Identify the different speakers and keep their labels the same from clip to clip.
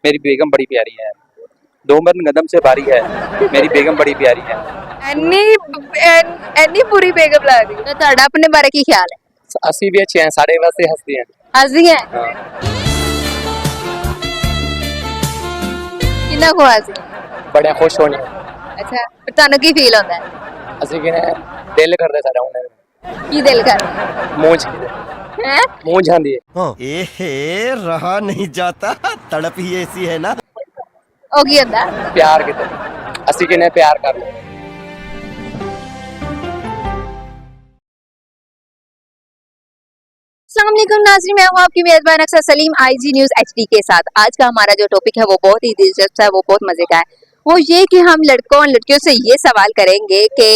Speaker 1: मेरी बेगम बड़ी प्यारी है। डोमर गदम से भारी है, मेरी बेगम बड़ी प्यारी है।
Speaker 2: ਐਨੀ ਪੂਰੀ ਬੇਗਮ ਲੱਗਦੀ ਤਾਂ ਤੁਹਾਡਾ ਆਪਣੇ ਬਾਰੇ ਕੀ ਖਿਆਲ ਹੈ?
Speaker 1: ਅਸੀਂ ਵੀ ਅੱਛੇ हैं, सारे वैसे हंसते हैं।
Speaker 2: ਹੱਸਦੀ ਹੈ
Speaker 1: हाँ,
Speaker 2: ਕਿੰਨਾ ਕੁ ਹੱਸਦੀ
Speaker 1: बड़े खुश होने।
Speaker 2: ਅੱਛਾ ਫਿਰ ਤੁਹਾਨੂੰ ਕੀ ਫੀਲ ਹੁੰਦਾ ਹੈ?
Speaker 1: ਅਸੀਂ ਕਿਨੇ ਦਿਲ ਕਰਦਾ ਸਾਡਾ ਹੁਣ
Speaker 2: ਕੀ ਦਿਲ ਕਰਦਾ
Speaker 1: ਮੂੰਝ
Speaker 2: ਹੈ
Speaker 1: ਮੂੰਝ ਆਂਦੀ ਹੈ।
Speaker 3: एहे रहा नहीं जाता तड़प ही ऐसी है ना।
Speaker 2: ਉਹ ਕੀ ਹੁੰਦਾ
Speaker 1: ਪਿਆਰ ਕਿਤੇ ਅਸੀਂ ਕਿਨੇ ਪਿਆਰ ਕਰ ਲਓ।
Speaker 2: अस्सलाम वालेकुम नाज़रीन, मैं हूँ आपकी मेज़बान अक्सर सलीम आईजी न्यूज़ एचडी के साथ। आज का हमारा जो टॉपिक है वो बहुत ही दिलचस्प है, वो बहुत मजे का है। वो ये कि हम लड़कों और लड़कियों से ये सवाल करेंगे कि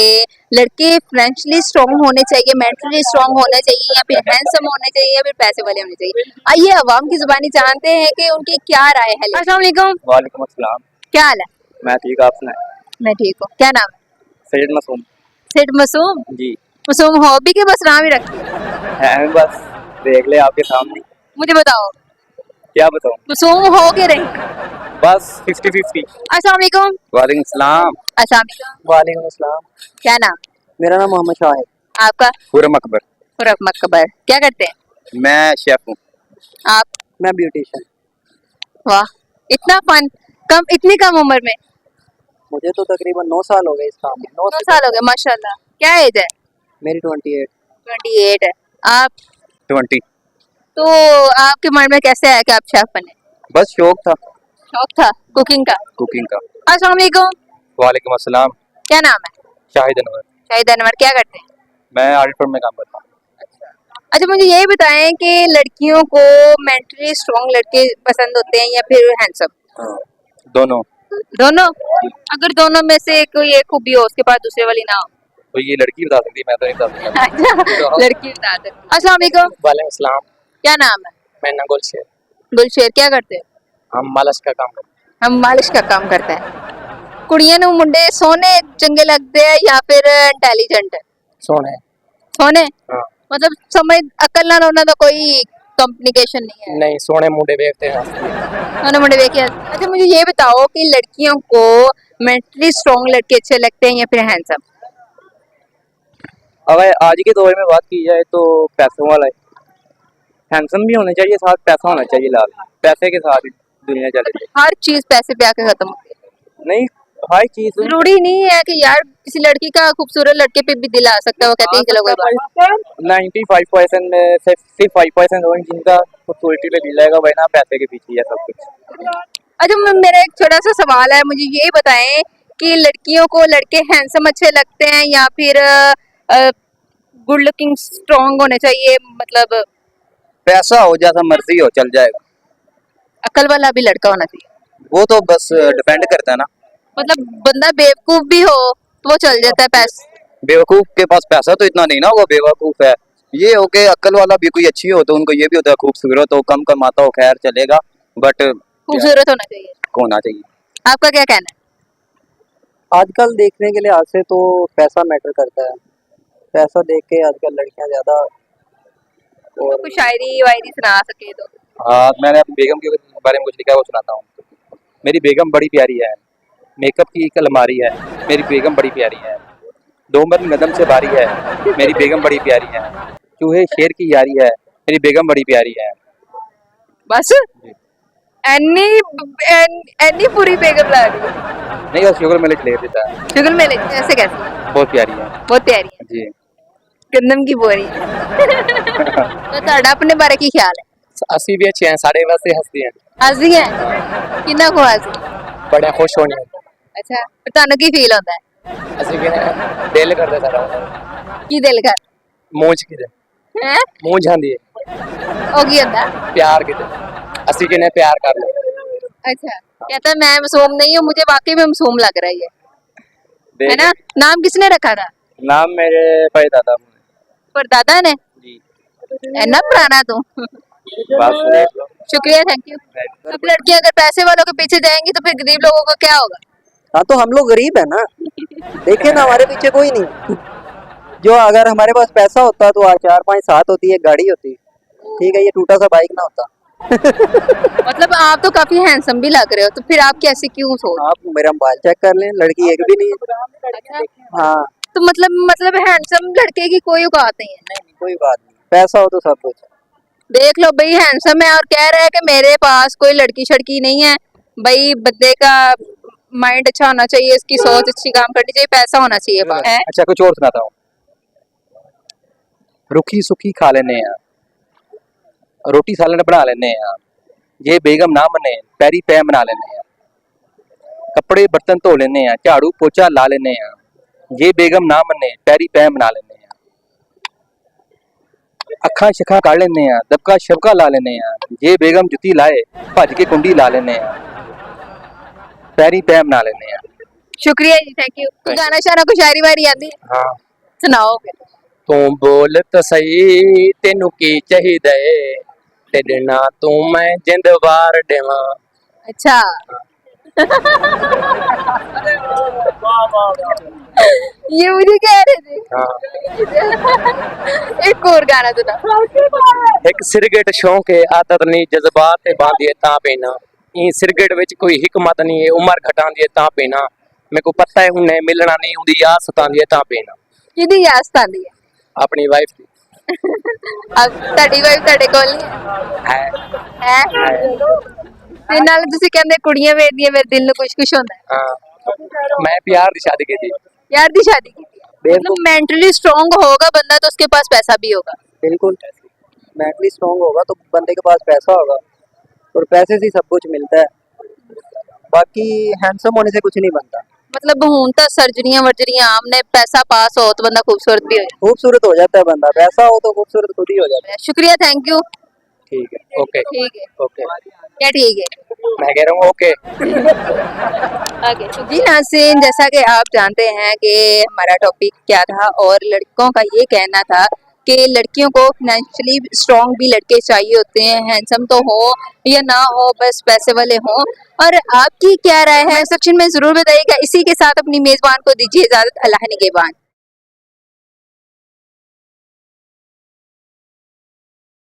Speaker 2: लड़के फाइनेंशियली स्ट्रॉन्ग होने चाहिए, मेंटली स्ट्रॉन्ग होने चाहिए, या फिर हैंडसम होने चाहिए, या फिर पैसे वाले होने चाहिए। आइए अवाम की जुबानी जानते हैं कि उनकी क्या राय है। अस्सलाम वालेकुम,
Speaker 1: वालेकुम अस्सलाम।
Speaker 2: क्या हाल है?
Speaker 1: मैं ठीक, आप सुनाएं?
Speaker 2: मैं ठीक हूँ। क्या नाम है?
Speaker 1: सैयद मासूम
Speaker 2: सेठ मासूम।
Speaker 1: जी
Speaker 2: मासूम हॉबी के बस नाम ही रखती है।
Speaker 1: है, बस देख ले आपके सामने।
Speaker 2: मुझे बताओ
Speaker 1: क्या बताऊं,
Speaker 2: मासूम हो के रही?
Speaker 1: बस 50-50।
Speaker 2: अस्सलाम वालेकुम।
Speaker 1: वालेकुम सलाम।
Speaker 2: अस्सलाम वालेकुम।
Speaker 1: वालेकुम अस्सलाम।
Speaker 2: क्या नाम?
Speaker 1: मेरा नाम मोहम्मद शाहिद।
Speaker 2: आपका?
Speaker 1: खुरम अकबर।
Speaker 2: खुरम अकबर। क्या करते हैं
Speaker 1: मैं शेफ हूँ।
Speaker 2: आप?
Speaker 1: मैं ब्यूटिशियन।
Speaker 2: वाह, इतना फन इतनी कम उम्र में।
Speaker 1: मुझे तो तकरीबन 9 साल हो गए इस काम में। 9
Speaker 2: 9 साल हो गए, माशाल्लाह। क्या एज है?
Speaker 1: मेरी 28।
Speaker 2: 28 है। आप?
Speaker 1: 20।
Speaker 2: तो आपके मन में कैसे आया कि आप शेफ बने?
Speaker 1: बस शौक था
Speaker 2: शौक था कुकिंग का?
Speaker 1: कुकिंग का।
Speaker 2: अस्सलाम वालेकुम।
Speaker 1: वालेकुम अस्सलाम।
Speaker 2: क्या नाम है?
Speaker 1: शाहिद अनवर।
Speaker 2: शाहिद अनवर। क्या करते हैं?
Speaker 1: मैं ऑडिट फर्म में काम करता हूँ।
Speaker 2: अच्छा, मुझे ये बताएं कि लड़कियों को मेंटली स्ट्रॉन्ग लड़के पसंद होते हैं या फिर हैंडसम?
Speaker 1: हाँ, दोनों।
Speaker 2: दोनों? अगर दोनों में से कोई एक खूबी हो उसके पास दूसरे वाली ना हो?
Speaker 1: तो ये लड़की बता सकती है, मैं तो नहीं बता सकता।
Speaker 2: अच्छा, लड़की बता दे। अस्सलाम वालेकुम।
Speaker 1: वालेकुम अस्सलाम।
Speaker 2: क्या नाम है?
Speaker 1: मैं ना गुलशेर।
Speaker 2: गुलशेर। क्या करते हैं?
Speaker 1: हम मालिश का काम करते
Speaker 2: हम मालिश का काम करते हैं। कुड़ियां ਨੂੰ ਮੁੰਡੇ ਸੋਹਣੇ ਚੰਗੇ ਲੱਗਦੇ ਆ ਜਾਂ ਫਿਰ ਇੰਟੈਲੀਜੈਂਟ?
Speaker 1: हैं। सोने।
Speaker 2: ਸੋਹਣੇ
Speaker 1: हाँ,
Speaker 2: मतलब समझ अकल ਨਾਲ ਉਹਨਾਂ ਦਾ कोई कम्युनिकेशन नहीं है?
Speaker 1: नहीं सोने मुंडे देखते हैं हंसती है।
Speaker 2: सोने मुंडे देखे। अच्छा, मुझे ये बताओ कि लड़कियों को मेंटली स्ट्रॉन्ग लड़के अच्छे लगते हैं या फिर हैंडसम?
Speaker 1: अगर आज के दौर में बात की जाए तो पैसों वाला हैंडसम भी होना चाहिए, साथ पैसा होना चाहिए। लाल पैसे के साथ ही दुनिया चलेगी।
Speaker 2: हर चीज पैसे पे आके खत्म होती है।
Speaker 1: नहीं, हर चीज
Speaker 2: जरूरी नहीं है कि यार किसी लड़की का खूबसूरत लड़के पे भी दिल आ सकता है, वो कहते हैं चलो कोई बात।
Speaker 1: 95% में से सिर्फ 5% होंगे जिनका खूबसूरती पे दिल जाएगा, वरना पैसे के पीछे है सब कुछ।
Speaker 2: अच्छा, मेरा एक छोटा सा सवाल है, मुझे ये बताएं कि लड़कियों को लड़के हैंडसम अच्छे लगते हैं या फिर गुड लुकिंग स्ट्रॉन्ग होने चाहिए? मतलब
Speaker 1: पैसा हो जैसा मर्जी हो चल जाएगा,
Speaker 2: अकल वाला भी लड़का होना चाहिए?
Speaker 1: वो तो बस डिपेंड करता है ना।
Speaker 2: मतलब बंदा बेवकूफ भी हो तो वो चल जाता है पैसे?
Speaker 1: बेवकूफ के पास पैसा तो इतना नहीं ना, वो बेवकूफ है। ये हो के अक्ल वाला भी कोई अच्छी हो तो उनको ये भी होता है खूबसूरत हो, कम कमाता हो, खैर चलेगा, बट
Speaker 2: खूबसूरत होना चाहिए।
Speaker 1: होना चाहिए।
Speaker 2: आपका क्या कहना है?
Speaker 4: आजकल देखने के लिहाज से तो पैसा मैटर करता है। पैसा देख के आजकल लड़कियां ज्यादा। और
Speaker 2: कुछ शायरी वायरी सुना सके तो।
Speaker 1: हाँ, मैंने अपनी बेगम के बारे में कुछ लिखा है, वो सुनाता हूँ। मेरी बेगम बड़ी प्यारी है, मेकअप की एक अलमारी है, मेरी बेगम बड़ी प्यारी है। डोमर गदम से भारी है, मेरी बेगम बड़ी प्यारी है। चूहे शेर की यारी है, मेरी बेगम बड़ी प्यारी है।
Speaker 2: बस एनी एनी पूरी बेगम लग रही है।
Speaker 1: नहीं, और शुगर मिले ले देता है।
Speaker 2: शुगर में लेते ऐसे कैसे?
Speaker 1: बहुत प्यारी है
Speaker 2: बहुत प्यारी है,
Speaker 1: जी।
Speaker 2: गंदम की बोरी है। तो ਤੁਹਾਡਾ ਆਪਣੇ ਬਾਰੇ ਕੀ ਖਿਆਲ ਹੈ?
Speaker 1: ਅਸੀਂ भी अच्छे हैं, सारे वैसे हंसते हैं।
Speaker 2: ਹੱਸਦੀ ਹੈ ਕਿੰਨਾ ਕੁ ਹੱਸਦੀ?
Speaker 1: बड़े खुश होने।
Speaker 2: ਅੱਛਾ, ਫਿਰ ਤੁਹਾਨੂੰ ਕੀ ਫੀਲ ਹੁੰਦਾ ਹੈ?
Speaker 1: ਅਸੀਂ ਕਿਨੇ ਦਿਲ ਕਰਦਾ ਸਾਡਾ ਹੁਣ
Speaker 2: ਕੀ ਦਿਲ ਕਰ
Speaker 1: ਮੂੰਝ ਕਿਤੇ
Speaker 2: ਹੈ
Speaker 1: ਮੂੰਝ ਆਂਦੀ ਹੈ,
Speaker 2: ਉਹ ਕੀ ਹੁੰਦਾ?
Speaker 1: ਪਿਆਰ ਕਿਤੇ ਅਸੀਂ ਕਿਨੇ ਪਿਆਰ ਕਰ ਲਓ।
Speaker 2: अच्छा, कहता है मैं मासूम नहीं हूँ, मुझे वाकई में मासूम लग रहा है ना? नाम किसने रखा था?
Speaker 1: नाम मेरे परदादा
Speaker 2: पर दादा ने?
Speaker 1: जी।
Speaker 2: इतना पुराना तू।
Speaker 1: बस देख लो।
Speaker 2: शुक्रिया, थैंक यू। अब लड़कियां अगर पैसे वालों के पीछे जाएंगी तो फिर गरीब लोगों का क्या होगा?
Speaker 4: हाँ, तो हम लोग गरीब है ना। देखिए ना, हमारे पीछे कोई नहीं। जो अगर हमारे पास पैसा होता तो आज 4 5 7 होती, एक गाड़ी होती। ठीक है, ये टूटा सा बाइक ना होता।
Speaker 2: मतलब आप तो काफी हैंडसम भी लग रहे हो, तो फिर आपकी ऐसी क्यों सोच?
Speaker 4: आप मेरा मोबाइल चेक कर लें, लड़की एक भी नहीं है। हाँ,
Speaker 2: तो मतलब हैंडसम लड़के की कोई औकात नहीं है।
Speaker 4: नहीं कोई बात नहीं, पैसा हो तो सब कुछ।
Speaker 2: देख लो भाई, हैंडसम है और कह रहा है कि मेरे पास कोई लड़की शड़की नहीं है। भाई बंदे का माइंड अच्छा होना चाहिए, इसकी सोच अच्छी काम करनी चाहिए, पैसा होना चाहिए पास है।
Speaker 1: अच्छा कुछ और सुनाता हूँ। रुखी सुखी खा लेने हैं, रोटी सालन बना लेने हैं, जे बेगम ना मने पैरी पै मना लेने हैं, कपड़े बर्तन धो लेने हैं, झाड़ू पोचा ला लेने हैं, जे बेगम ना मने पैरी पै मना लेने हैं, अखा शखा काढ़ लेने हैं, दबका शबका ला लेने हैं, जे बेगम जुती लाए भज के कुंडी ला लेने हैं, पैरी पै मना लेने हैं।
Speaker 2: शुक्रिया जी, थैंक यू। कोई गाना शाना कोई शायरी वायरी आती है?
Speaker 1: हाँ
Speaker 2: सुनाओ।
Speaker 1: तू बोल तो सही तेनू की चाहिदा है, तेरे ना तू मैं जिंद वार देवां।
Speaker 2: अच्छा ये मुझे कह रहे थे। एक और गाना सुना।
Speaker 1: एक सिरगेट शौक है आदत नहीं जज्बात बांधिए ता पीना, ई सिरगेट विच कोई हिकमत नहीं है उम्र घटांदी है ता पीना, मेरे को पता है उन्हें मिलना नहीं उदी आस सतांदी है ता पीना।
Speaker 2: किदी याद आंदी है?
Speaker 1: अपनी वाइफ दी
Speaker 2: अब ਤੁਹਾਡੀ ਵਾਈਫ ਤੁਹਾਡੇ ਕੋਲ ਨਹੀਂ
Speaker 1: है
Speaker 2: ਹੈ? ਤੇ ਨਾਲ ਤੁਸੀਂ ਕਹਿੰਦੇ ਕੁੜੀਆਂ ਵੇਖਦੀਆਂ ਮੇਰੇ ਦਿਲ ਨੂੰ ਕੁਛ ਹੁੰਦਾ ਹੈ।
Speaker 1: हाँ मैं प्यार दी शादी की थी।
Speaker 2: यार दी शादी की थी। मतलब मेंटली स्ट्रांग होगा बंदा तो उसके पास पैसा भी होगा।
Speaker 4: बिल्कुल, मेंटली स्ट्रांग होगा तो बंदे के पास पैसा होगा, और पैसे से ही सब कुछ मिलता है, बाकी हैंडसम होने से कुछ नहीं बनता।
Speaker 2: मतलब ਹੁਣ ਤਾਂ ਸਰਜਰੀਆਂ ਵਰਜਰੀਆਂ ਆਮ ਨੇ, ਪੈਸਾ ਪਾਸ ਹੋ तो बंदा खूबसूरत भी हो जाए।
Speaker 4: खूबसूरत हो जाता है बंदा, पैसा हो तो खूबसूरत खुद ही हो जाता है।
Speaker 2: शुक्रिया, थैंक यू।
Speaker 1: ठीक है ओके
Speaker 2: ठीक है,
Speaker 1: ओके
Speaker 2: क्या ठीक है?
Speaker 1: मैं कह रहा हूँ ओके।
Speaker 2: आगे जी नाज़रीन, जैसा कि आप जानते हैं कि हमारा टॉपिक क्या था, और लड़कों का ये कहना था कि लड़कियों को फाइनेंशियली स्ट्रांग भी लड़के चाहिए होते हैं, हैंडसम तो हो या ना हो, बस पैसे वाले हों। और आपकी क्या राय है सेक्शन में जरूर बताइएगा। इसी के साथ अपनी मेजबान को दीजिए इजाजत। अल्लाह निगहबान।